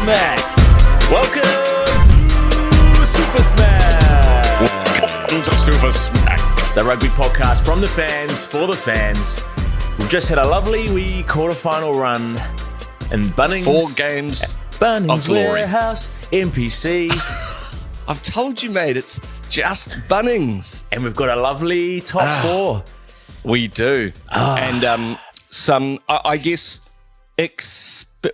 Smack. Welcome to Super Smack. Welcome to Super Smack. The rugby podcast from the fans, for the fans. We've just had a lovely wee quarterfinal run in Bunnings. 4 games Bunnings of glory. Warehouse, NPC. I've told you, mate, it's just Bunnings. And we've got a lovely top 4. We do. And some, I guess,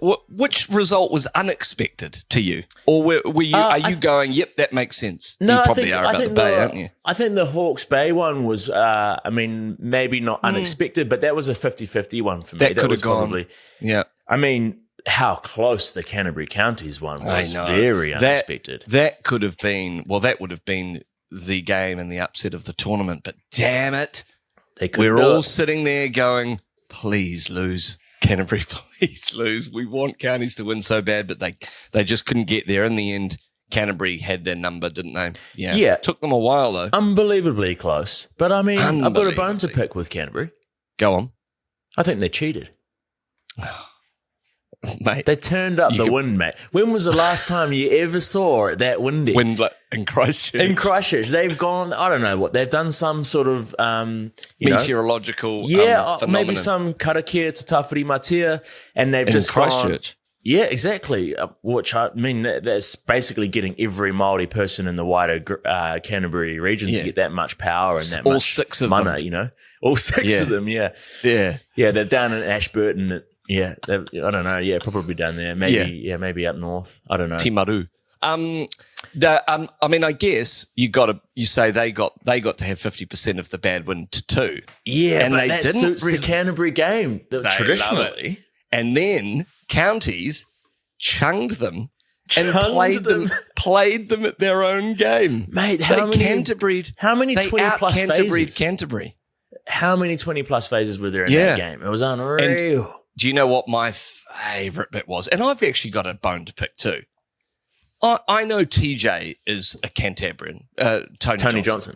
which result was unexpected to you? Or were you? Are you going, yep, that makes sense? No, you probably are about the Bay, aren't you? I think the Hawke's Bay one was, maybe not unexpected, but that was a 50-50 one for me. That could have gone. Probably, yeah. I mean, how close the Canterbury Counties one was very unexpected. That could have been, that would have been the game and the upset of the tournament, but damn it. We're all sitting there going, please lose. Canterbury, please lose. We want Counties to win so bad, but they just couldn't get there. In the end, Canterbury had their number, didn't they? Yeah. Took them a while, though. Unbelievably close. But, I mean, I've got a bone to pick with Canterbury. Go on. I think they cheated. Mate. They turned up the wind, mate. When was the last time you ever saw it that windy? Wind in Christchurch. In Christchurch. They've gone, I don't know what, they've done some sort of, meteorological phenomenon. Maybe some karakia to tawhiri matia, and they've just Christchurch. Gone, yeah, exactly. Which, I mean, that's basically getting every Māori person in the wider Canterbury region to get that much power and that all much 6 of mana, them. All 6 of them, yeah. Yeah. Yeah, they're down in Ashburton. Yeah, I don't know. Yeah, probably down there. Maybe, maybe up north. I don't know. Timaru. I mean, I guess you say they got to have 50% of the bad wind too. Yeah, and but they that didn't suits really, the Canterbury game traditionally. And then Counties chunged them and played them at their own game. Mate, how many 20 plus phases? Canterbury. How many 20 plus phases were there in that game? It was unreal. And do you know what my favourite bit was? And I've actually got a bone to pick too. I know TJ is a Cantabrian, Tony Johnson.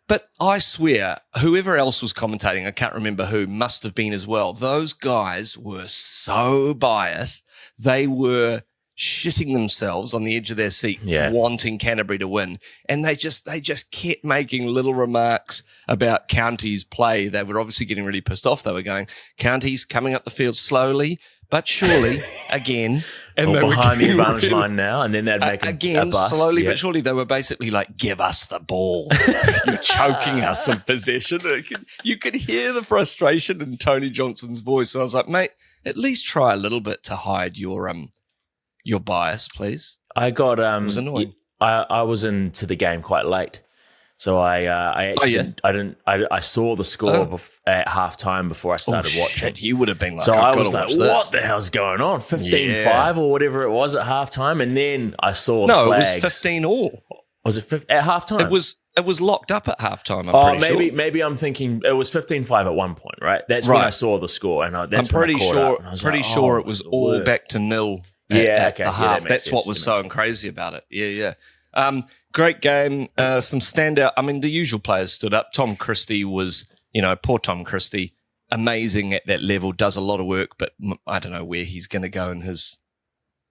But I swear, whoever else was commentating, I can't remember who, must have been as well. Those guys were so biased. They were shitting themselves on the edge of their seat, wanting Canterbury to win. And they just kept making little remarks about Counties' play. They were obviously getting really pissed off. They were going, Counties coming up the field slowly, but surely, again. And they behind the advantage line now, and then they'd make a bust. Slowly but surely, they were basically like, give us the ball. You're choking us in possession. You could hear the frustration in Tony Johnson's voice. I was like, mate, at least try a little bit to hide your bias, please. I got it was annoying. I was into the game quite late, so I actually I saw the score at halftime before I started watching. You would have been like, so I was like, what the hell's going on? 15-5 or whatever it was at halftime, and then I saw the flags. It was 15-all. Was it at halftime? It was locked up at halftime. I'm pretty sure. Maybe I'm thinking it was 15-5 at one point, right? That's when I saw the score, and I'm pretty sure it was all back to nil. At the half. That's what was so crazy about it. Yeah. Great game. Some standout. I mean, the usual players stood up. Tom Christie was, poor Tom Christie, amazing at that level, does a lot of work, but I don't know where he's going to go in his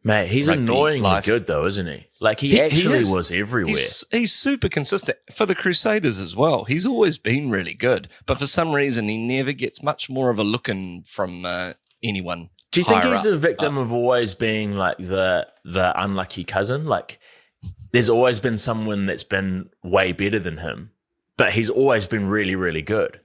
Mate, he's annoyingly good though, isn't he? Like he actually was everywhere. He's super consistent for the Crusaders as well. He's always been really good, but for some reason he never gets much more of a look-in from anyone. Do you think he's a victim of always being like the unlucky cousin? Like there's always been someone that's been way better than him, but he's always been really, really good.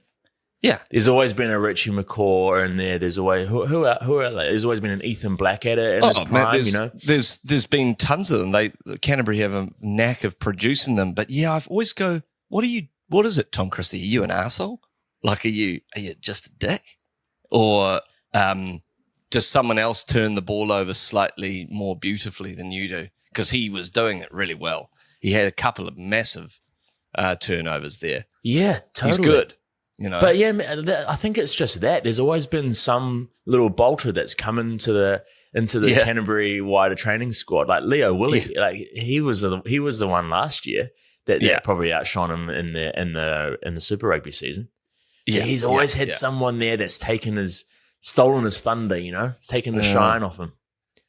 Yeah. There's always been a Richie McCaw in there. There's always who are there's always been an Ethan Blackadder in his prime, There's been tons of them. Canterbury have a knack of producing them. But yeah, I've always go, what is it, Tom Christie? Are you an arsehole? Like are you just a dick? Or does someone else turn the ball over slightly more beautifully than you do? Because he was doing it really well. He had a couple of massive turnovers there. Yeah, totally. He's good. But yeah, I think it's just that. There's always been some little bolter that's come into the Canterbury wider training squad, like Leo Willie. Yeah. Like he was the one last year that probably outshone him in the Super Rugby season. So he's always had someone there that's stolen his thunder. It's taken the shine off him.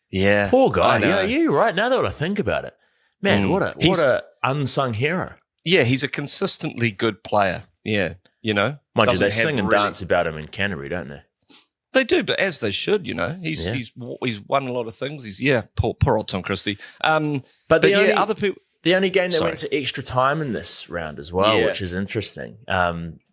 Yeah. Poor guy. Yeah, you're right. Now that I think about it. Man, what a unsung hero. Yeah, he's a consistently good player. Yeah, Mind you, they sing and dance about him in Canterbury, don't they? They do, but as they should, He's won a lot of things. Poor old Tom Christie. But other people. The only game that went to extra time in this round as well, which is interesting.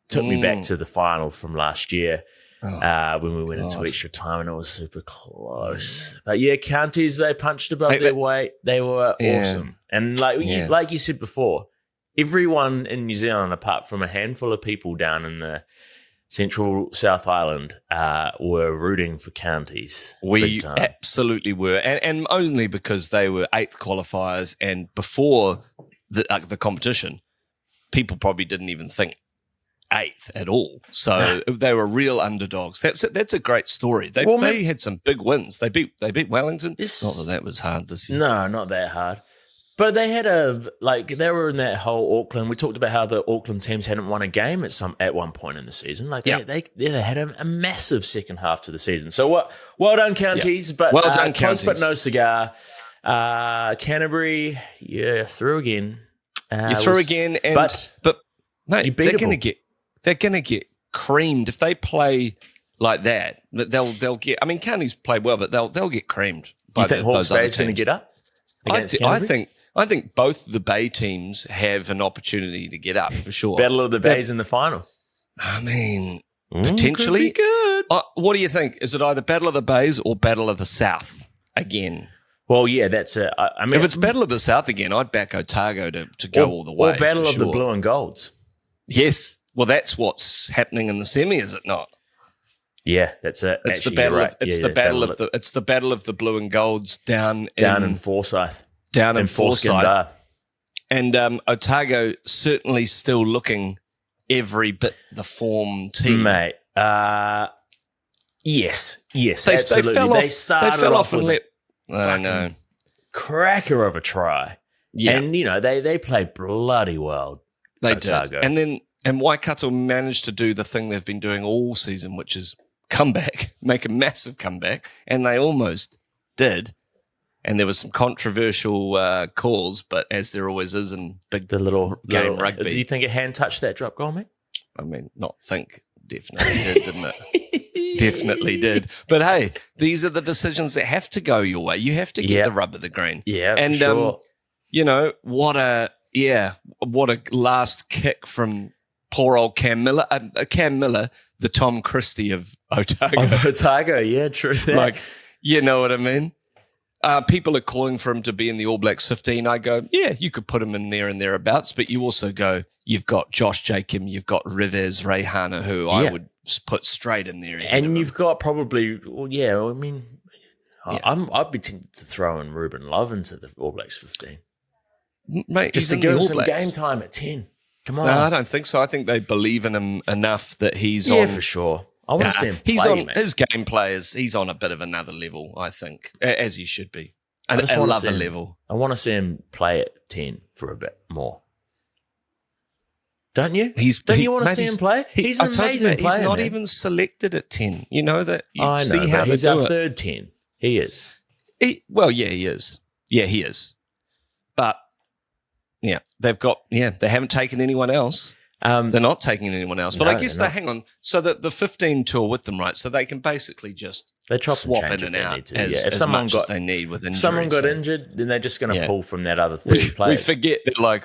Took me back to the final from last year when we went into extra time, and it was super close. But Counties, they punched above their weight. They were awesome. And like you said before, everyone in New Zealand, apart from a handful of people down in the Central South Island, were rooting for Counties. We absolutely were, and only because they were 8th qualifiers, and before the competition, people probably didn't even think 8th at all. So they were real underdogs. That's a great story. They had some big wins. They beat Wellington. Not that was hard this year. No, not that hard. But they had they were in that whole Auckland. We talked about how the Auckland teams hadn't won a game at one point in the season. They had a massive second half to the season. So well done, Counties. But well done, Counties. Close but no cigar. Canterbury, through again. But mate, they're gonna get creamed if they play like that. They'll get. I mean, Counties played well, but they'll get creamed. You think Hawke's Bay is going to get up? I think both the Bay teams have an opportunity to get up for sure. Battle of the Bays in the final. I mean, potentially. Could be good. What do you think? Is it either Battle of the Bays or Battle of the South again? Well, yeah, that's it. I mean, if it's Battle of the South again, I'd back Otago to go all the way. Or Battle of the Blue and Golds. Yes. Well, that's what's happening in the semi, is it not? Yeah, that's it. It's the battle of it's the battle of the Blue and Golds down in Forsyth. Down in Forsyth. And Otago certainly still looking every bit the form team. Mate, yes, absolutely. They fell off with I know. Cracker of a try. Yeah. And, they played bloody well. They Otago. did. And Waikato managed to do the thing they've been doing all season, which is make a massive comeback, and they almost did. And there was some controversial calls, but as there always is in the little rugby. Do you think a hand touched that drop goal, mate? I mean, definitely did, didn't it? Definitely did. But hey, these are the decisions that have to go your way. You have to get the rub of the green. Yeah, and for sure. What a last kick from poor old Cam Millar. Cam Millar, the Tom Christie of Otago. Yeah, true. You know what I mean? People are calling for him to be in the All Blacks 15. I go, yeah, you could put him in there and thereabouts, but you also go, you've got Josh Jacob, you've got Rivers, Reihana, who I would put straight in there. And you've got probably, I'd be tempted to throw in Ruben Love into the All Blacks 15. Mate, just to give him some game time at 10. Come on. No, I don't think so. I think they believe in him enough that he's on. Yeah, for sure. I want to see him play, his gameplay he's on a bit of another level, I think, as he should be. Another level. I want to see him play at 10 for a bit more. Don't you? Don't you want to see him play? He's an amazing player. He's not even selected at 10. You know that? I know, he's our third 10. He is. He is. Yeah, he is. But, yeah, they haven't taken anyone else. They're not taking anyone else. But I guess hang on. So the 15 tour with them, right? So they can basically just swap in and out as much as they need with injury. If someone got injured, then they're just going to pull from that other 30 players. We forget, they're like,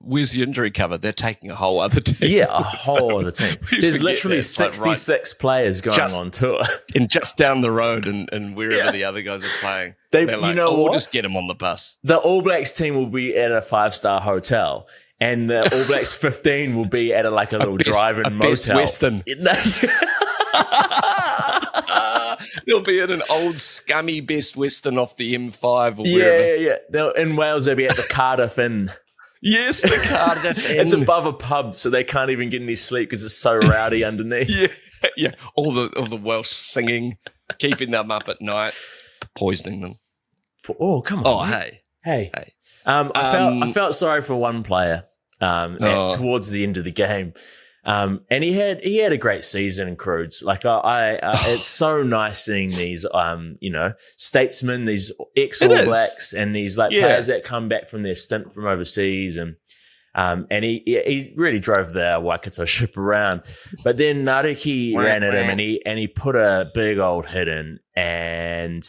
where's the injury cover? They're taking a whole other team. Yeah, a whole other team. There's literally 66 players going on tour. And just down the road and wherever the other guys are playing. They're like, we'll just get them on the bus. The All Blacks team will be at a 5-star hotel. And the All Blacks 15 will be at a little drive-in motel. Best Western. They'll be at an old scummy Best Western off the M5 or wherever. Yeah. In Wales, they'll be at the Cardiff Inn. Yes, the Cardiff Inn. It's above a pub, so they can't even get any sleep because it's so rowdy underneath. Yeah. All the Welsh singing, keeping them up at night, poisoning them. Oh, come on. Oh, man. Hey. I felt sorry for one player towards the end of the game. And he had a great season in Crudes. Like it's so nice seeing these, statesmen, these ex-All Blacks, and these players that come back from their stint from overseas, and he really drove the Waikato ship around. But then Naruki ran at him, and he put a big old hit in, and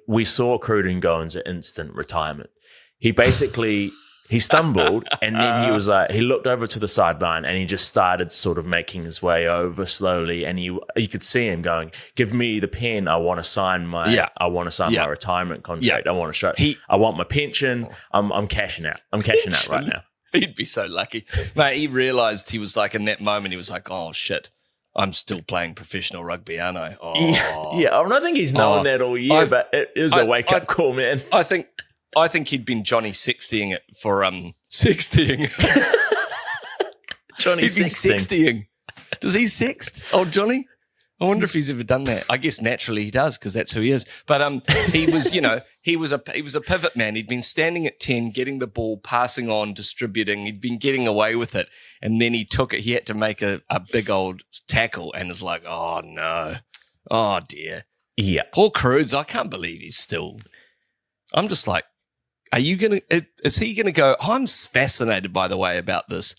we saw Cruden go into instant retirement. He stumbled, and then he looked over to the sideline, and he just started sort of making his way over slowly, and you could see him going, "Give me the pen. I want to sign my my retirement contract. I want to show. I want my pension. I'm cashing out. I'm cashing out right now." He'd be so lucky, mate. He realised he was like in that moment. He was like, "Oh shit, I'm still playing professional rugby, aren't I?" Oh. Yeah. I don't think he's known that all year, but it is a wake up call, man. I think he'd been Johnny sexting it for sexting. Johnny he'd been sexting. Does he sext, old Johnny? I wonder if he's ever done that. I guess naturally he does because that's who he is. But he was, he was a pivot man. He'd been standing at 10, getting the ball, passing on, distributing. He'd been getting away with it, and then he took it. He had to make a big old tackle, and it's like, oh no, oh dear, yeah. Poor Crudes. I can't believe he's still. I'm just like. Is he going to go? I'm fascinated, by the way, about this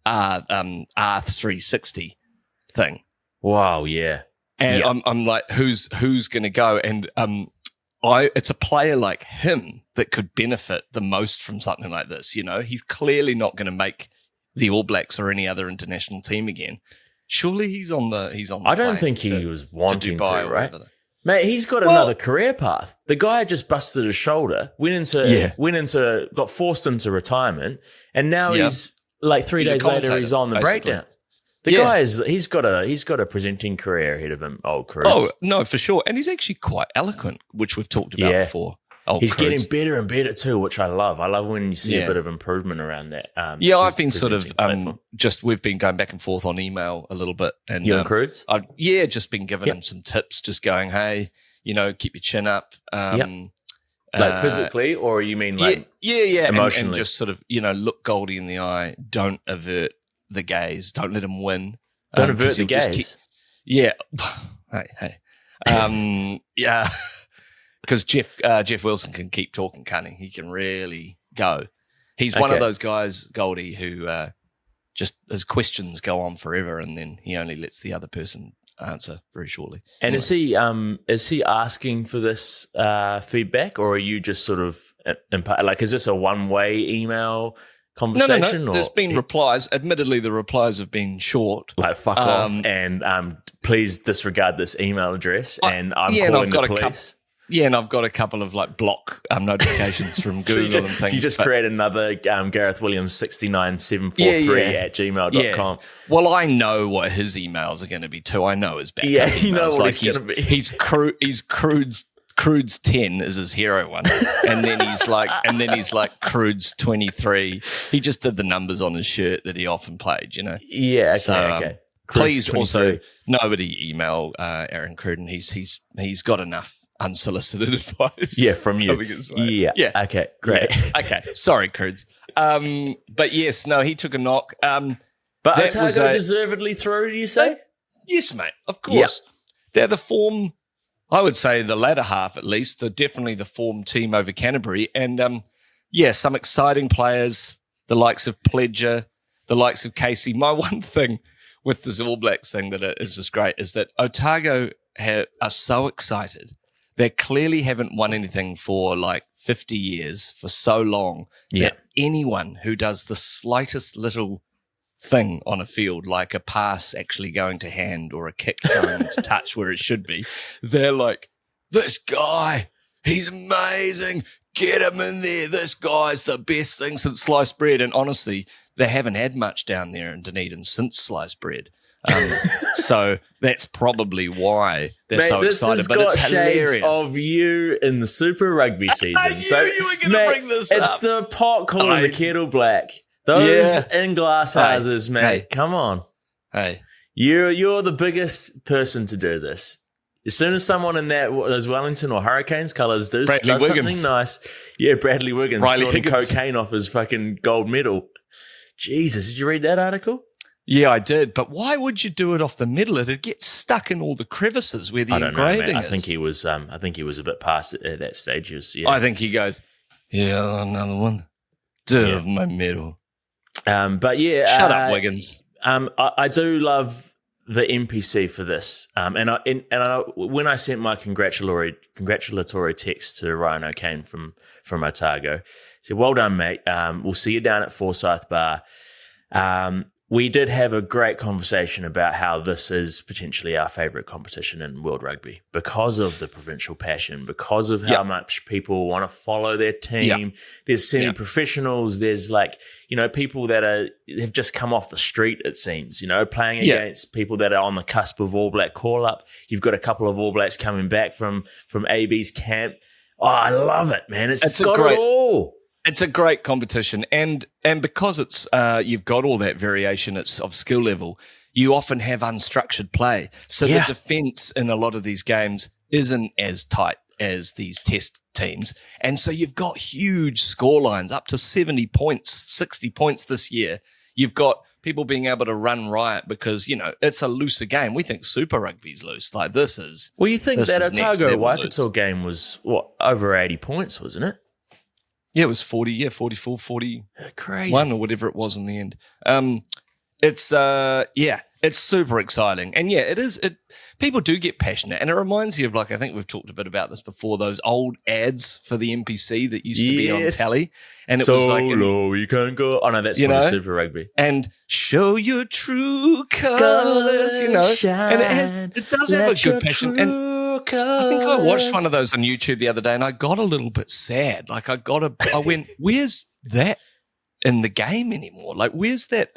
R360 thing. Wow, yeah. And I'm like, who's going to go? And it's a player like him that could benefit the most from something like this. He's clearly not going to make the All Blacks or any other international team again. Surely he's on the. I don't think he was wanting to, right? Mate, he's got another career path. The guy just busted his shoulder, got forced into retirement, and now he's like 3 days later he's on the breakdown. The guy he's got a presenting career ahead of him, old Crudes. Oh no, for sure, and he's actually quite eloquent, which we've talked about before. He's getting better and better too, which I love. I love when you see a bit of improvement around that. I've been sort of we've been going back and forth on email a little bit, and you and Crudes, I've just been giving him some tips, just going, hey, keep your chin up, like physically, or you mean like and emotionally, just sort of look Goldie in the eye, don't avert the gaze, don't let him win, don't avert the gaze. Hey, Because Jeff Wilson can keep talking, can't he? He can really go. He's one of those guys, Goldie, who just his questions go on forever, and then he only lets the other person answer very shortly. And is he asking for this feedback, or are you just sort of like, is this a one-way email conversation? No. There's been replies. Admittedly, the replies have been short. Like fuck off, and please disregard this email address, and I'm calling the police. And I've got a couple of like block notifications from Google and things. You just create another Gareth Williams 69743 at gmail.com. Yeah. Well, I know what his emails are going to be too. I know his backup emails. You know what he's going to be. He's Crudes 10 is his hero one, and then he's like Crudes 23. He just did the numbers on his shirt that he often played. Yeah. Okay. So, please 23. Also nobody email Aaron Cruden. He's got enough unsolicited advice. Yeah, from you. Yeah. Okay, great. Yeah. Okay, sorry, Crudes. But yes, no, he took a knock. But Otago deservedly through, do you say? Yes, mate, of course. Yep. They're the form, I would say the latter half at least, they're definitely the form team over Canterbury. And some exciting players, the likes of Pledger, the likes of Casey. My one thing with this All Blacks thing that is just great is that Otago are so excited. They clearly haven't won anything for like 50 years, for so long, that anyone who does the slightest little thing on a field, like a pass actually going to hand or a kick going to touch where it should be, they're like, this guy, he's amazing. Get him in there. This guy's the best thing since sliced bread. And honestly, they haven't had much down there in Dunedin since sliced bread. So that's probably why they're so excited. But it's hilarious. Shades of you in the Super Rugby season. I knew you were going to bring this up. It's the pot calling the kettle black. Those in glass houses, mate. Hey. Come on. Hey, you're the biggest person to do this. As soon as someone in those Wellington or Hurricanes colours does something nice, Bradley Wiggins snorting cocaine off his fucking gold medal. Jesus, did you read that article? Yeah, I did. But why would you do it off the middle? It'd get stuck in all the crevices where the engraving is. I think he was a bit past it at that stage. I think he goes, yeah, another one. Deserve my medal. But yeah. Shut up, Wiggins. I do love the NPC for this. And I when I sent my congratulatory text to Ryan O'Kane from Otago, I said, well done, mate. We'll see you down at Forsyth Bar. We did have a great conversation about how this is potentially our favourite competition in world rugby because of the provincial passion, because of how much people want to follow their team. There's semi-professionals. There's people that have just come off the street, it seems, playing against people that are on the cusp of All Black call-up. You've got a couple of All Blacks coming back from AB's camp. Oh, I love it, man. It's got it all. It's a great competition, and because it's you've got all that variation, it's of skill level. You often have unstructured play, so the defense in a lot of these games isn't as tight as these test teams, and so you've got huge score lines up to 70 points, 60 points this year. You've got people being able to run riot because it's a looser game. We think Super Rugby's loose, like this is. Well, you think that Otago Waikato game was over 80 points, wasn't it? Yeah, it was 40, 44, 41 crazy. Or whatever it was in the end. It's super exciting. And it is. People do get passionate. And it reminds you of, I think we've talked a bit about this before, those old ads for the NPC that used to be on telly. And it was like, you can't go. Oh, no, that's probably Super Rugby. And show your true colours, shine, and it does have a good passion. And I think I watched one of those on YouTube the other day and I got a little bit sad. I went, where's that in the game anymore? Where's that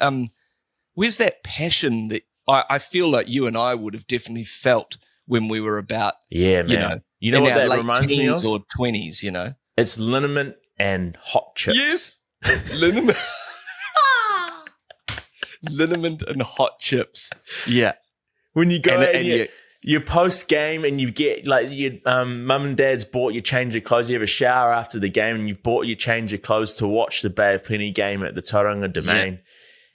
passion that I feel like you and I would have definitely felt when we were about, man. You know what that reminds me of? Or 20s, It's liniment and hot chips. Yes. Liniment. Liniment and hot chips. Yeah. When you go and you post game and you get your mum and dad's bought you change your clothes. You have a shower after the game and you've bought you change your clothes to watch the Bay of Plenty game at the Tauranga Domain.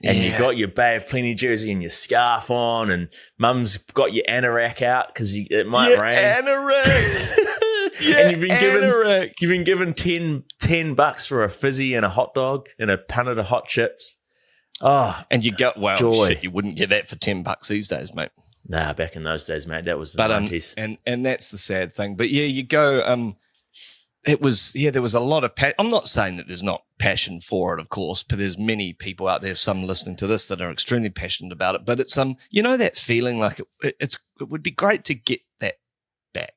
Yeah. And you got your Bay of Plenty jersey and your scarf on, and mum's got your anorak out because it might rain. Anorak. And you've been given $10 for a fizzy and a hot dog and a punnet of hot chips. Oh, and you got shit, you wouldn't get that for $10 these days, mate. Nah, back in those days, mate, that was the 90s. And that's the sad thing. But you go, there was a lot of passion. I'm not saying that there's not passion for it, of course, but there's many people out there, some listening to this, that are extremely passionate about it. But it's, that feeling like it would be great to get that back.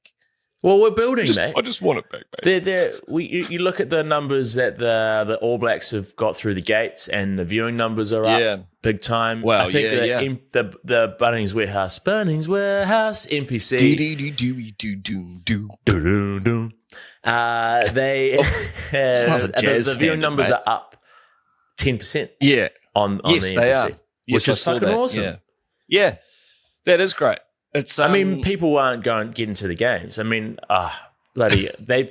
Well, we're building, mate. I just want it back, mate. You look at the numbers that the All Blacks have got through the gates, and the viewing numbers are up big time. Well, I think the Bunnings Warehouse NPC. The viewing numbers are up 10%. Yeah, on the NPC, they are. Which is fucking awesome. Yeah, that is great. It's. People aren't getting to the games. The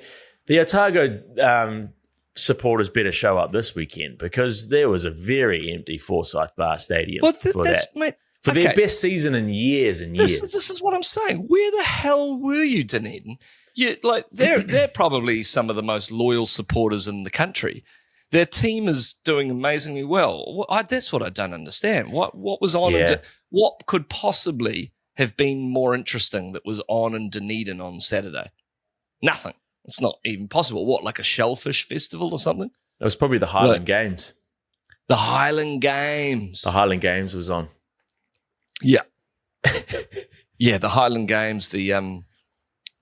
Otago supporters better show up this weekend because there was a very empty Forsyth Bar Stadium for their best season in years and years. This is what I'm saying. Where the hell were you, Dunedin? They're probably some of the most loyal supporters in the country. Their team is doing amazingly well. That's what I don't understand. What was on? What could possibly have been more interesting that was on in Dunedin on Saturday? Nothing. It's not even possible. What, like a shellfish festival or something? It was probably the Highland Games. The Highland Games. The Highland Games was on. Yeah. Yeah, the Highland Games,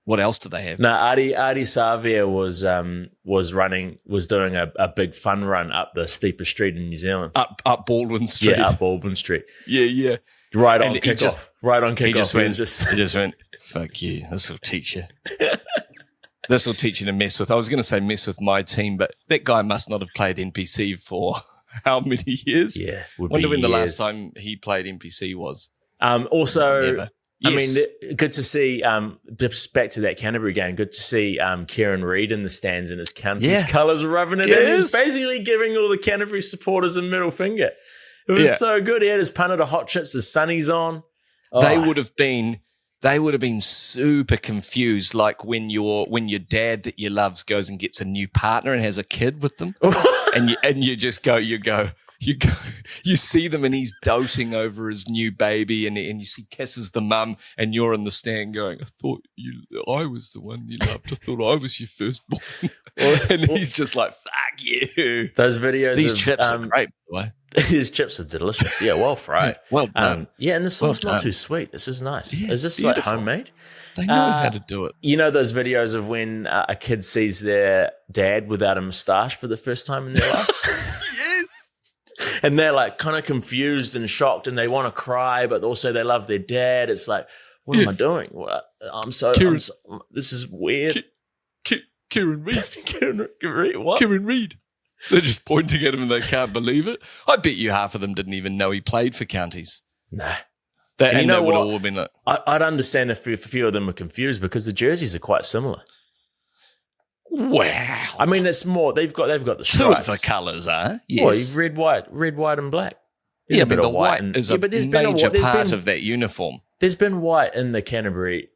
what else do they have? No, Adi Savia was doing a big fun run up the steepest street in New Zealand. Up Baldwin Street. Yeah, up Baldwin Street. Yeah. Right on kickoff. He just went, fuck you, this will teach you. This will teach you to mess with. I was going to say mess with my team, but that guy must not have played NPC for how many years? Yeah. Wonder when the last time he played NPC was. Also, Never. Yes. Good to see, just back to that Canterbury game, good to see Kieran Reid in the stands in his Counties colours rubbing it in. He's basically giving all the Canterbury supporters a middle finger. It was so good. He had his punnet of hot chips, his sunnies on. Oh. They would have been super confused, like when your dad that you loves goes and gets a new partner and has a kid with them, and you see them and he's doting over his new baby, and you see kisses the mum, and you're in the stand going, I was the one you loved. I thought I was your firstborn. And he's just like, fuck you. Those videos. These chips are great, by the way. These chips are delicious. Yeah, well fried. Well done. And the sauce not too sweet. This is nice. Yeah, is this beautiful. like homemade? They know how to do it. You know those videos of when a kid sees their dad without a moustache for the first time in their life? Yes. And they're like kind of confused and shocked, and they want to cry, but also they love their dad. It's like, what am I doing? What? This is weird. Kieran Reid. Kieran Reid, what? Kieran Reid. They're just pointing at him and they can't believe it. I bet you half of them didn't even know he played for Counties. Nah. And you know what? All been like, I'd understand if a few of them were confused because the jerseys are quite similar. Wow. I mean, it's more, they've got the stripes. Two of the colours are. Yes. Well, red, white and black. There's but the white is a major part of that uniform. There's been white in the Canterbury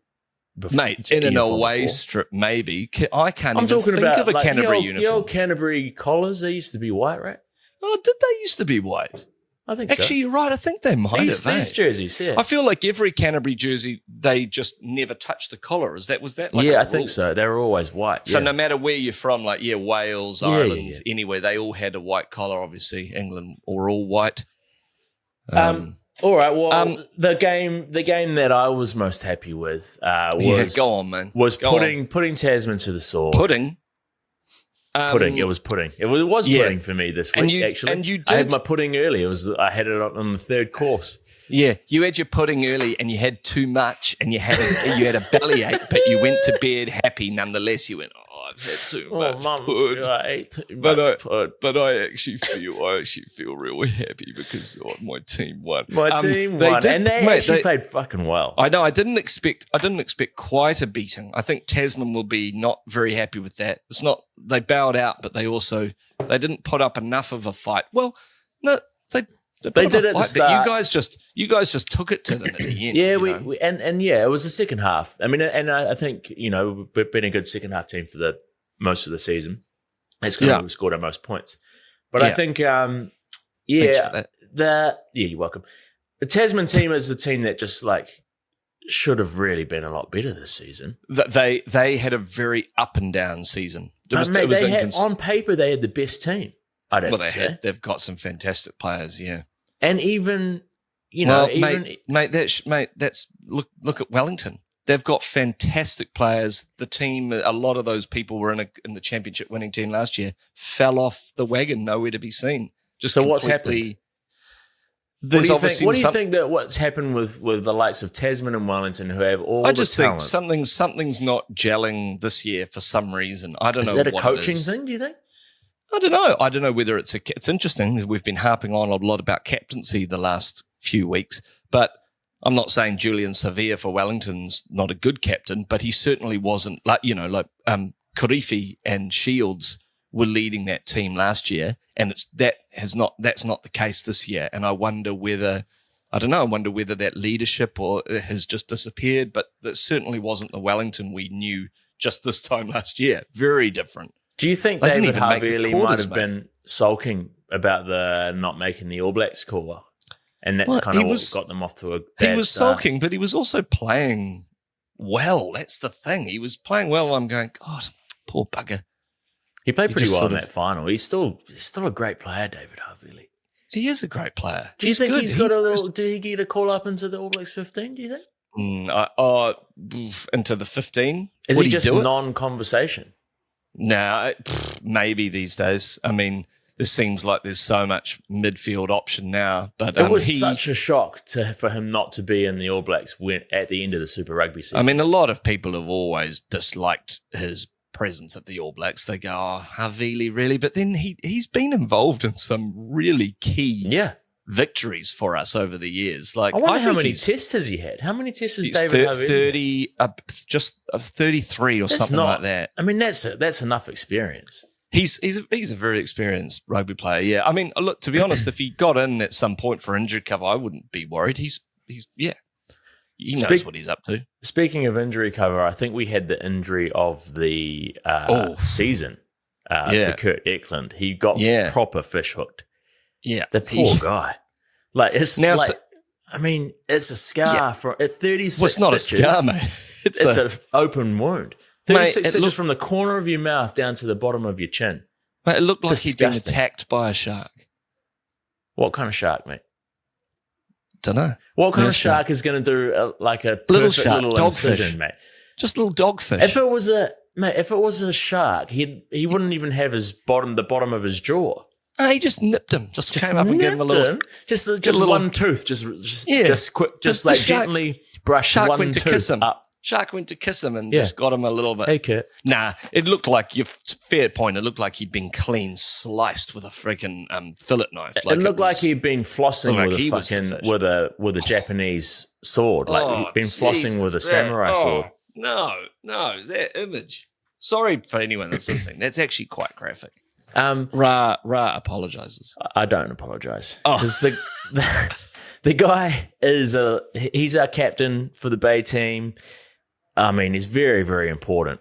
before. Mate, in an away strip, maybe. I can't even think of a Canterbury uniform. The old Canterbury collars, they used to be white, right? Oh, did they used to be white? I think so. Actually, you're right. I think they might have. These jerseys, yeah. I feel like every Canterbury jersey, they just never touched the collar. Was that like I think so. They were always white. So no matter where you're from, like, Wales, Ireland, anyway, they all had a white collar, obviously. England were all white. All right. Well, the game that I was most happy with was go on, man. Was putting Tasman to the sword. Pudding. Pudding. It was pudding. It was pudding for me this week. Actually, and you did. I had my pudding early. I had it on the third course. Yeah, you had your pudding early, and you had too much, and you had a bellyache, but you went to bed happy nonetheless. You went, I've had too much pudding. I ate too much pudding. But I actually feel really happy because my team won. My team won, and they played fucking well. I know. I didn't expect quite a beating. I think Tasman will be not very happy with that. It's not they bowed out, but they didn't put up enough of a fight. Well, no, they did it at the start. You guys just took it to them at the end. Yeah, it was the second half. I mean, and I think we've been a good second half team for the most of the season. It's kind of scored our most points. But I think, Thanks for that. You're welcome. The Tasman team is the team that just should have really been a lot better this season. They had a very up and down season. On paper, they had the best team. They've got some fantastic players, yeah. And even, that's look at Wellington. They've got fantastic players. The team, a lot of those people were in the championship winning team last year, fell off the wagon, nowhere to be seen. What's happened? What do you think that what's happened with the likes of Tasman and Wellington, who have all the talent? I just think something's not gelling this year for some reason. I don't know. Is that a coaching thing? Do you think? I don't know. I don't know whether it's interesting. We've been harping on a lot about captaincy the last few weeks, but I'm not saying Julian Sevilla for Wellington's not a good captain, but he certainly wasn't Karifi and Shields were leading that team last year, and that's not the case this year. And I wonder whether that leadership has just disappeared, but that certainly wasn't the Wellington we knew just this time last year. Very different. Do you think David Havili might have been sulking about the not making the All Blacks call? And that's kind of what got them off to a bad start. He was sulking, but he was also playing well. That's the thing. He was playing well. I'm going, God, poor bugger. He played pretty well in that final. He's still a great player, David Havili. He is a great player. Do you think he's got a little... Did he get a call up into the All Blacks 15, do you think? Into the 15? Is he just non-conversation? No, maybe these days. I mean, this seems like there's so much midfield option now. But it was such a shock for him not to be in the All Blacks at the end of the Super Rugby season. I mean, a lot of people have always disliked his presence at the All Blacks. They go, oh, Havili, really? But then he's been involved in some really key victories for us over the years. I wonder how many tests has he had? How many tests has David Havili had? 33 or something like that. I mean, that's enough experience. He's a very experienced rugby player. Yeah, I mean, look, to be honest, if he got in at some point for injury cover, I wouldn't be worried. He knows what he's up to. Speaking of injury cover, I think we had the injury of the season to Kurt Eklund. He got proper fish hooked. Yeah, the poor guy. Like it's now, it's a scar from at 36. Well, it's not stitches. A scar, mate. It's an open wound. 36 stitches from the corner of your mouth down to the bottom of your chin. Mate, it looked like he'd been attacked by a shark. What kind of shark, mate? Don't know. What kind of shark is going to do a little shark, little dogfish, incision, mate? Just a little dogfish. If it was a shark, he wouldn't even have the bottom of his jaw. He just nipped him. Just came up and gave him a little. Just one tooth. Just quick. Just like gently brush one tooth up. Shark went to kiss him and just got him a little bit. Hey, Kurt. Nah, it looked like, fair point, it looked like he'd been clean sliced with a freaking fillet knife. It looked like he'd been flossing with a Japanese sword. Like he'd been flossing with a samurai sword. No, that image. Sorry for anyone that's listening. That's actually quite graphic. Ra apologizes. I don't apologize. Because the guy he's our captain for the Bay team. I mean, he's very, very important.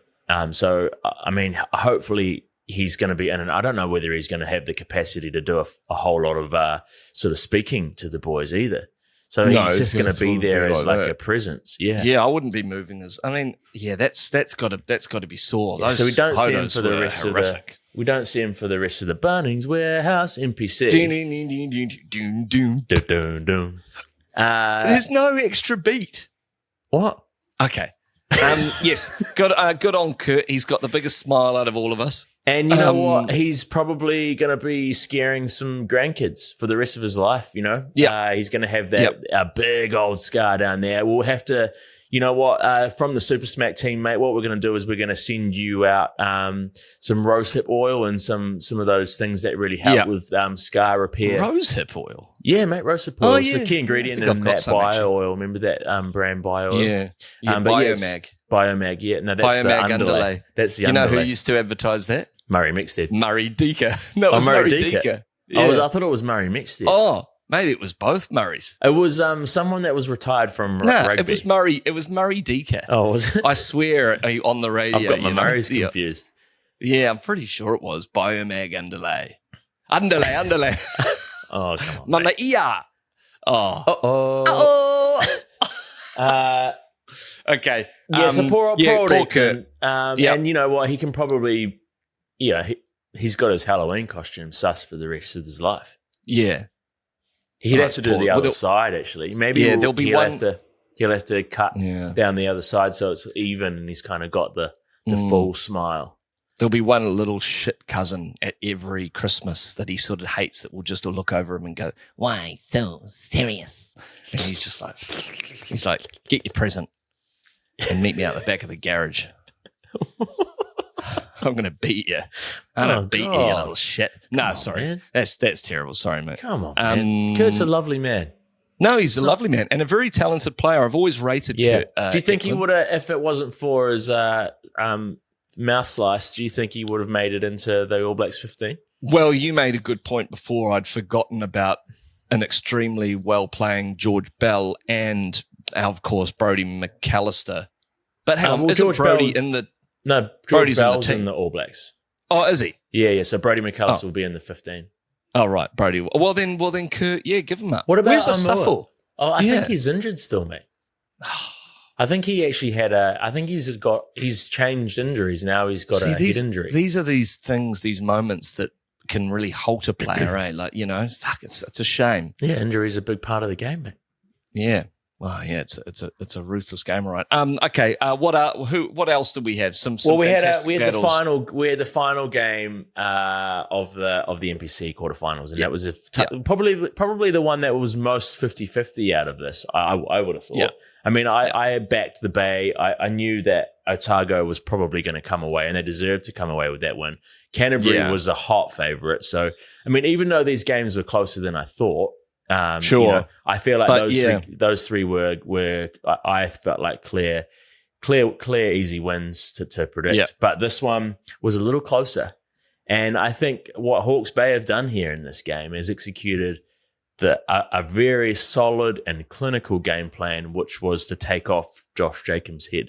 So, I mean, hopefully he's going to be in, and I don't know whether he's going to have the capacity to do a whole lot of sort of speaking to the boys either. So he's just going to be there as like a presence. Yeah, I wouldn't be moving this. I mean, that's got to be sore. Yeah, so we don't see him for the rest of the Bunnings Warehouse NPC. There's no extra beat. What? Okay. Yes, good on Kurt. He's got the biggest smile out of all of us. And you know what? He's probably going to be scaring some grandkids for the rest of his life, you know? Yeah. He's going to have a big old scar down there. We'll have to, you know what, from the Super Smack team, mate, what we're going to do is we're going to send you out some rosehip oil and some of those things that really help with scar repair. Rosehip oil? Yeah, mate, rosehip oil. It's the key ingredient in that bio oil. Remember that brand bio oil? Yeah, Biomag. Biomag, yeah. No, that's Biomag the underlay. That's the underlay. You know who used to advertise that? Murray Mixted. Murray Deaker. No, it was Murray Deaker. Yeah. I thought it was Murray Mixted. Oh, maybe it was both Murrays. It was someone that was retired from rugby. It was Murray Deaker. Oh, was it? I swear on the radio. I've got my Murrays confused. Yeah, I'm pretty sure it was Biomag underlay. Underlay. Oh, come on. Mama Ia. Oh. Uh-oh. Okay. Yeah, so poor old Kurt. And you know what? He can probably, he's got his Halloween costume sus for the rest of his life. Yeah. He'd have to do the other side, actually. Maybe there'll be one. He'll have to cut down the other side so it's even and he's kind of got the full smile. There'll be one little shit cousin at every Christmas that he sort of hates that will just look over him and go, "Why so serious?" And he's like, "Get your present and meet me out the back of the garage. I'm going to beat you. I'm going to beat you, you little shit." No, sorry. Man. That's terrible. Sorry, mate. Come on, man. Kurt's a lovely man. No, he's a lovely man and a very talented player. I've always rated Kurt. Do you think he would have, if it wasn't for his mouth slice, do you think he would have made it into the All Blacks 15? Well, you made a good point before. I'd forgotten about an extremely well-playing George Bell and, of course, Brodie McAllister. But hang on, isn't Brodie in the... No, George Bell's in the All Blacks. Oh, is he? Yeah. So Brodie McAllister will be in the 15. Oh, right, Brodie. Well, then, Kurt, give him up. What about Where's Asuffle? Oh, I think he's injured still, mate. I think he actually he's changed injuries. Now he's got a head injury. These are these moments that can really halt a player, eh? Like, it's a shame. Yeah, injury's a big part of the game, mate. Yeah. Well, yeah, it's a ruthless game, right? Okay. What else did we have? We had the final game of the NPC quarterfinals, and that was probably the one that was most 50-50 out of this. I would have thought. Yeah. I mean, I backed the Bay. I knew that Otago was probably going to come away, and they deserved to come away with that win. Canterbury was a hot favourite. So, I mean, even though these games were closer than I thought, sure, I feel like those three were I felt like clear, easy wins to predict. Yeah. But this one was a little closer. And I think what Hawke's Bay have done here in this game is executed a very solid and clinical game plan, which was to take off Josh Jacobs' head.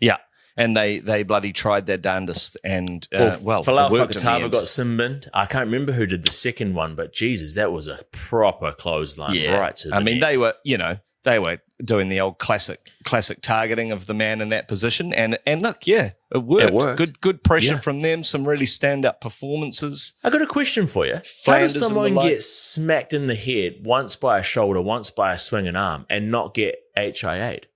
Yeah, and they bloody tried their darndest, and Falau Fakatava got sin-binned. I can't remember who did the second one, but Jesus, that was a proper clothesline right to the neck. They were doing the old classic targeting of the man in that position, and look, it worked. Good pressure from them. Some really stand-up performances. I got a question for you. How does someone get smacked in the head once by a shoulder, once by a swinging arm, and not get HIA'd?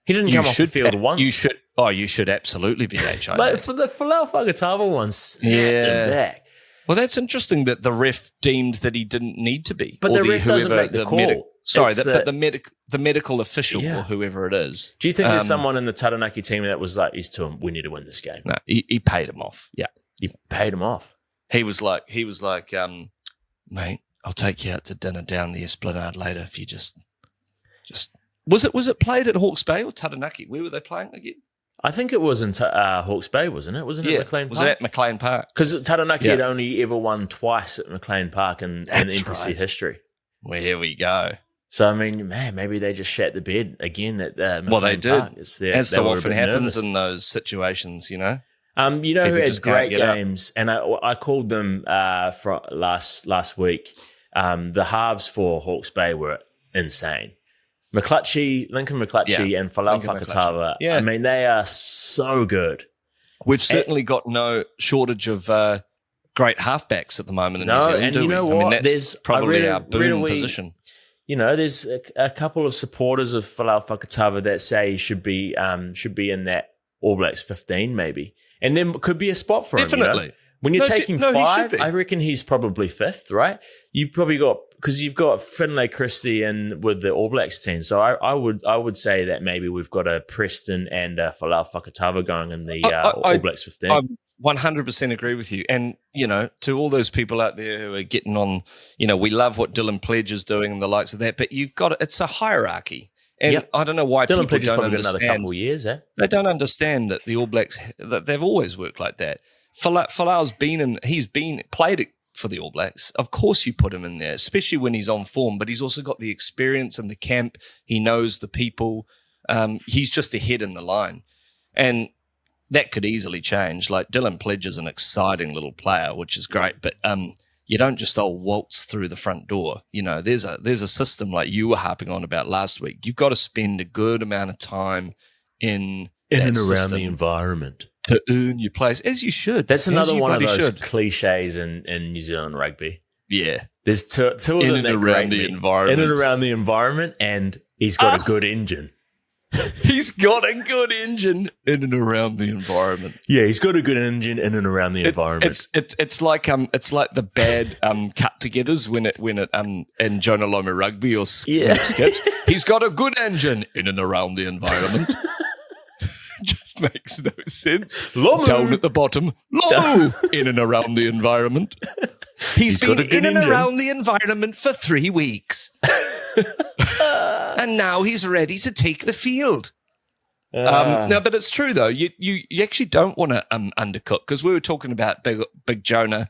He didn't come off the field once. You should absolutely be HIA'd. Like for the Falau Fakatava one, snapped him back. Well, that's interesting that the ref deemed that he didn't need to be. But the ref doesn't make the call. But the medical official or whoever it is. Do you think there's someone in the Taranaki team that was like, he's to him, we need to win this game? No, he paid him off. Yeah. He paid him off. He was like, mate, I'll take you out to dinner down the Esplanade later if you just was it played at Hawke's Bay or Taranaki? Where were they playing again? I think it was in Hawke's Bay, wasn't it? Wasn't it McLean Park? Was it at McLean Park? Because Taranaki had only ever won twice at McLean Park in NPC history. Well, here we go. So, I mean, man, maybe they just shat the bed again at McLean Park. As so often happens in those situations, you know. You know who had great games, and I called them for last week. The halves for Hawke's Bay were insane. Lincoln McClutchy and Falau Fakatava. Yeah. I mean, they are so good. We've certainly got no shortage of great halfbacks at the moment in New Zealand, and you know what? That's probably our boom position. You know, there's a couple of supporters of Falau Fakatava that say he should be in that All Blacks 15 maybe. And there could be a spot for him. Definitely. You know? When you're taking 5, I reckon he's probably 5th, right? You've probably because you've got Finlay Christie in with the All Blacks team. So I would say that maybe we've got a Preston and a Falau Fakatava going in the All Blacks 15. I 100% agree with you. And, you know, to all those people out there who are getting on, you know, we love what Dylan Pledge is doing and the likes of that, but it's a hierarchy. And I don't know why Dylan people don't understand. Another couple of years, eh? They don't understand that the All Blacks, that they've always worked like that. Falau's played it for the All Blacks. Of course you put him in there, especially when he's on form, but he's also got the experience in the camp. He knows the people. He's just ahead in the line. And that could easily change. Like Dylan Pledge is an exciting little player, which is great, but you don't just waltz through the front door. You know, there's a system like you were harping on about last week. You've got to spend a good amount of time in and around the environment to earn your place, as you should. That's another one of those cliches in New Zealand rugby. Yeah. There's two of them in and around the environment. In and around the environment, and he's got a good engine. He's got a good engine in and around the environment. Yeah, he's got a good engine in and around the environment. It's like the bad cut-togethers when it in Jonah Loma Rugby or skips. He's got a good engine in and around the environment. Just makes no sense. Lomu. Down at the bottom, Lomu in and around the environment. He's been in and around the environment for 3 weeks. And now he's ready to take the field. No, but it's true, though. You actually don't want to undercook, because we were talking about Big Jonah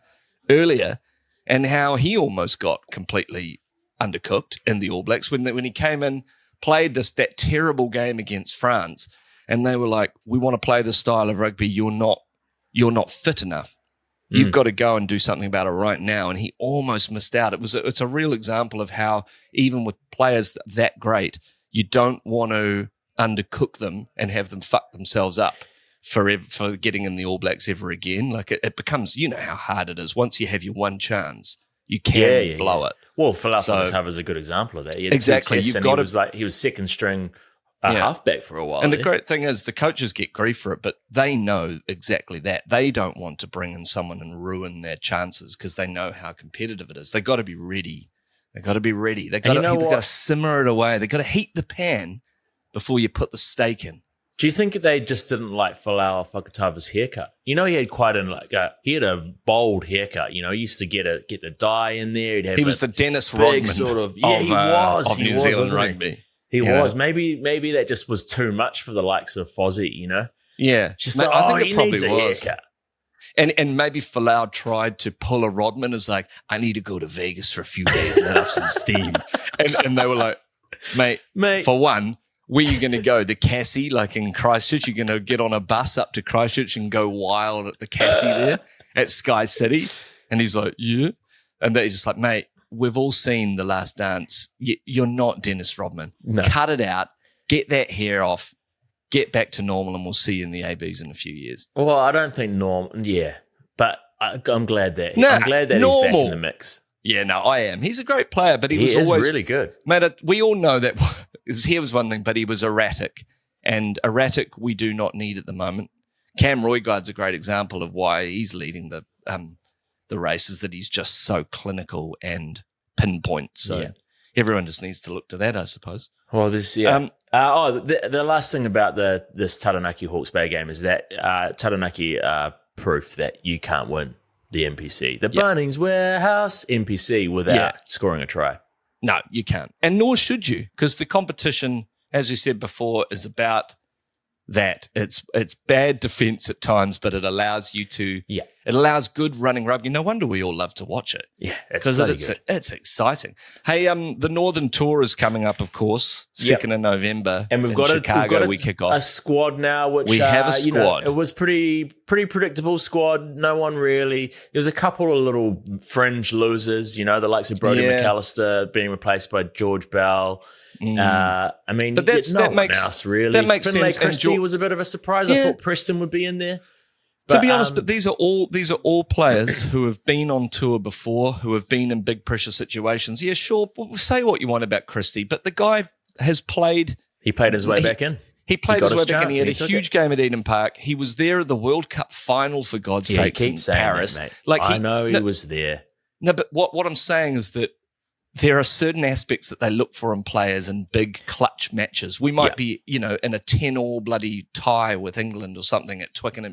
earlier and how he almost got completely undercooked in the All Blacks when he came in, played that terrible game against France, and they were like, we want to play this style of rugby. You're not fit enough. You've got to go and do something about it right now. And he almost missed out. It's a real example of how even with players that great, you don't want to undercook them and have them fuck themselves up for getting in the All Blacks ever again. Like it becomes, you know how hard it is. Once you have your one chance, you can blow it. Well, Falau Fakatava is a good example of that. Exactly. He was second string halfback for a while. And the great thing is the coaches get grief for it, but they know exactly that. They don't want to bring in someone and ruin their chances because they know how competitive it is. They've got to be ready. They've got to simmer it away. They've got to heat the pan before you put the steak in. Do you think they just didn't like Falau Fakatava's haircut? You know, he had he had a bold haircut. You know, he used to get the dye in there. He was the Dennis Rodman of New Zealand rugby. He was. Maybe that just was too much for the likes of Fozzie, you know? Yeah. Just I think it probably was. Haircut. And maybe Falau tried to pull a Rodman as like, I need to go to Vegas for a few days and have some steam. And they were like, mate, for one, where are you going to go? The Cassie, like in Christchurch? You're going to get on a bus up to Christchurch and go wild at the Cassie there at Sky City? And he's like, yeah. And they're just like, mate, we've all seen The Last Dance. You're not Dennis Rodman. No. Cut it out. Get that hair off. Get back to normal, and we'll see you in the ABs in a few years. Well, I don't think but I'm glad that he's back in the mix. Yeah, no, I am. He's a great player, but he was always really good. Mate, we all know that his hair was one thing, but he was erratic, and erratic we do not need at the moment. Cam Roygaard's a great example of why he's leading the race, is that he's just so clinical and pinpoint. So everyone just needs to look to that, I suppose. Well, the last thing about this Taranaki Hawke's Bay game is that Taranaki proof that you can't win the NPC, the Bunnings Warehouse NPC, without scoring a try. No, you can't, and nor should you, because the competition, as we said before, is about that. It's bad defense at times, but it allows you to. Yeah. It allows good running rugby. No wonder we all love to watch it. Yeah, it's exciting. Hey, the Northern Tour is coming up, of course, 2nd of November, and we've got Chicago. We kick off a squad now, which we have a squad. It was pretty predictable squad. No one really. There was a couple of little fringe losers. The likes of Brodie McAllister being replaced by George Bell. I mean, but that makes Finlay sense. Christie was a bit of a surprise. I thought Preston would be in there. But, to be honest, but these are all players who have been on tour before, who have been in big pressure situations. Yeah, sure. Say what you want about Christie, but the guy has played. He played his way back in. He played his way back in. He had a huge game at Eden Park. He was there at the World Cup final, for God's sake, in Paris. That, mate. I know he was there. No, but what I'm saying is that there are certain aspects that they look for in players in big clutch matches. We might be, in a 10-all bloody tie with England or something at Twickenham.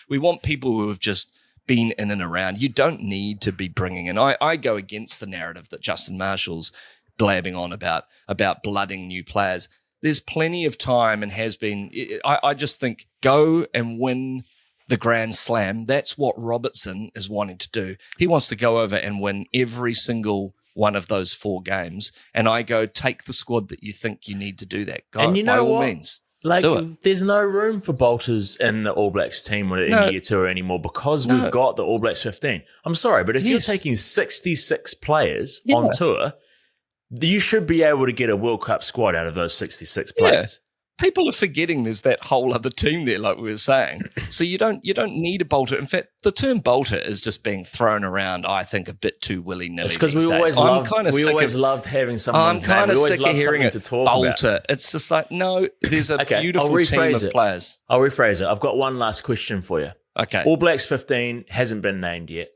We want people who have just been in and around. You don't need to be bringing in. I go against the narrative that Justin Marshall's blabbing on about blooding new players. There's plenty of time and has been. I just think go and win the Grand Slam. That's what Robertson is wanting to do. He wants to go over and win every single one of those 4 games, and I go, take the squad that you think you need to do that. Go, and by all means, do it. There's no room for bolters in the All Blacks team in year 2 anymore because we've got the All Blacks 15. I'm sorry, but if you're taking 66 players on tour, you should be able to get a World Cup squad out of those 66 players. People are forgetting there's that whole other team there, like we were saying. So you don't need a bolter. In fact, the term bolter is just being thrown around, I think, a bit too willy-nilly. It's because we always loved having someone's name. I'm kind of sick of hearing it. Bolter. About. It's just like, no, there's a beautiful team of players. I'll rephrase it. I've got one last question for you. Okay. All Blacks 15 hasn't been named yet.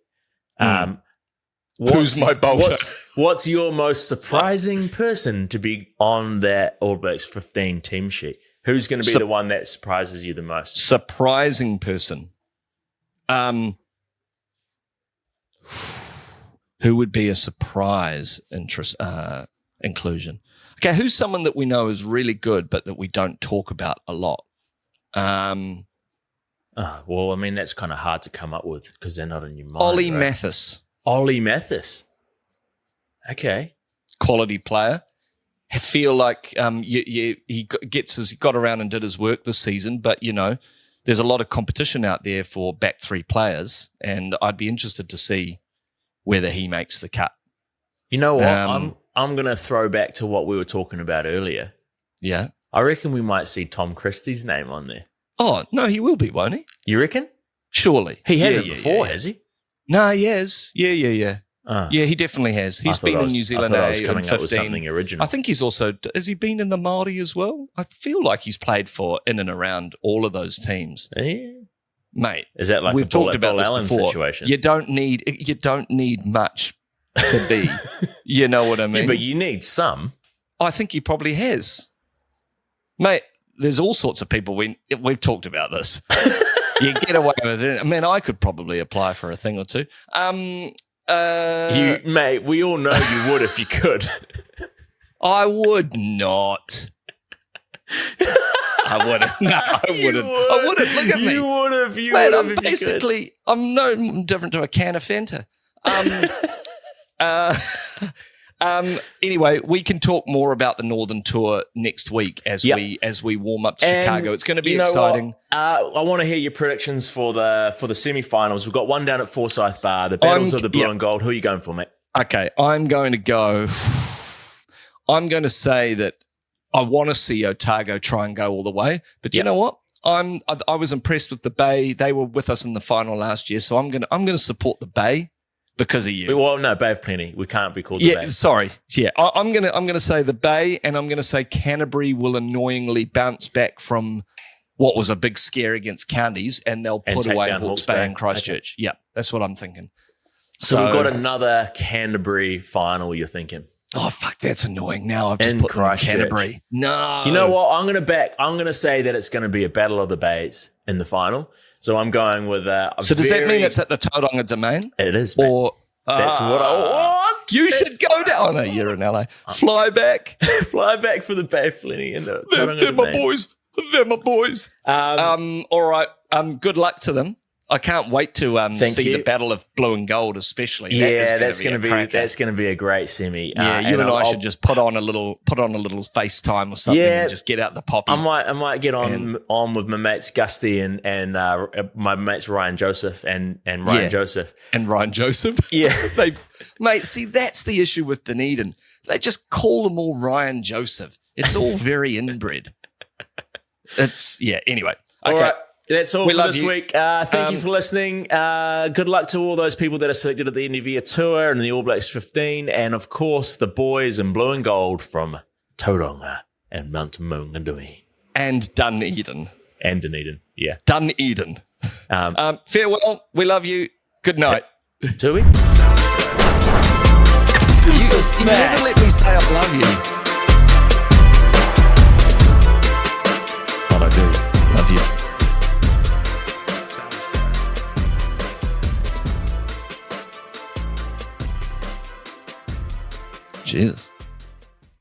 Who's my bolter? What's your most surprising person to be on that All Blacks 15 team sheet? Who's going to be the one that surprises you the most? Surprising person. Who would be a surprise inclusion? Okay, who's someone that we know is really good but that we don't talk about a lot? Well, I mean, that's kind of hard to come up with because they're not in your mind. Ollie Mathis. Ollie Mathis. Okay. Quality player. I feel like he got around and did his work this season, but, there's a lot of competition out there for back 3 players, and I'd be interested to see whether he makes the cut. You know what? I'm going to throw back to what we were talking about earlier. Yeah. I reckon we might see Tom Christie's name on there. Oh, no, he will be, won't he? You reckon? Surely. He hasn't before, has he? No, he has. Yeah. Yeah, he definitely has. He's been in New Zealand A in 15. Something original. I think he's also, has he been in the Māori as well? I feel like he's played for in and around all of those teams. Yeah. Mate, is that like we've talked about this Allen before. Situation? You don't need much to be. You know what I mean? Yeah, but you need some. I think he probably has. Mate, there's all sorts of people we've talked about this. You get away with it. I mean, I could probably apply for a thing or two. Mate, we all know you would if you could. I would not. I wouldn't. No, I wouldn't. I wouldn't. Look at me. You would have. I'm no different to a can of Fanta. Anyway, we can talk more about the Northern Tour next week as we warm up to Chicago. It's going to be exciting. I want to hear your predictions for the semi-finals. We've got one down at Forsyth Bar, the Battles of the Blue and Gold. Who are you going for, mate? Okay, I'm going to say that I want to see Otago try and go all the way. But you know what? I was impressed with the Bay. They were with us in the final last year, so I'm going to support the Bay. Because of you. Well, no, Bay of Plenty. We can't be called the Bay. Sorry. Yeah, I'm gonna say the Bay, and I'm gonna say Canterbury will annoyingly bounce back from what was a big scare against Counties, and they'll put away Hawke's Bay and Christchurch. Okay. Yeah, that's what I'm thinking. So we've got another Canterbury final, you're thinking? Oh, fuck, that's annoying. Now I've just put Canterbury. No. You know what? I'm going to say that it's going to be a battle of the Bays in the final. So I'm going with So does that mean it's at the Tauranga Domain? It is, mate. Or that's what I want. You should go down. Oh, no, you're in LA. Fly back. Fly back for the Bay of Plenty. They're my boys. They're my boys. All right. Good luck to them. I can't wait to see the Battle of Blue and Gold, especially. That's going to be a great semi. Yeah, you and I should just put on a little FaceTime or something and just get out the poppy. I might get on with my mates Gusty and my mates Ryan Joseph and Ryan Joseph. And Ryan Joseph? Yeah. Mate, see, that's the issue with Dunedin. They just call them all Ryan Joseph. It's all very inbred. Anyway. Okay. All right. That's all for this week. Thank you for listening. Good luck to all those people that are selected at the end of year tour and the All Blacks 15. And, of course, the boys in blue and gold from Tauranga and Mount Maunganui. And Dunedin. And Dunedin, yeah. Dunedin. Farewell. We love you. Good night. Do we? You never let me say I love you. But I do. Love you. Jesus.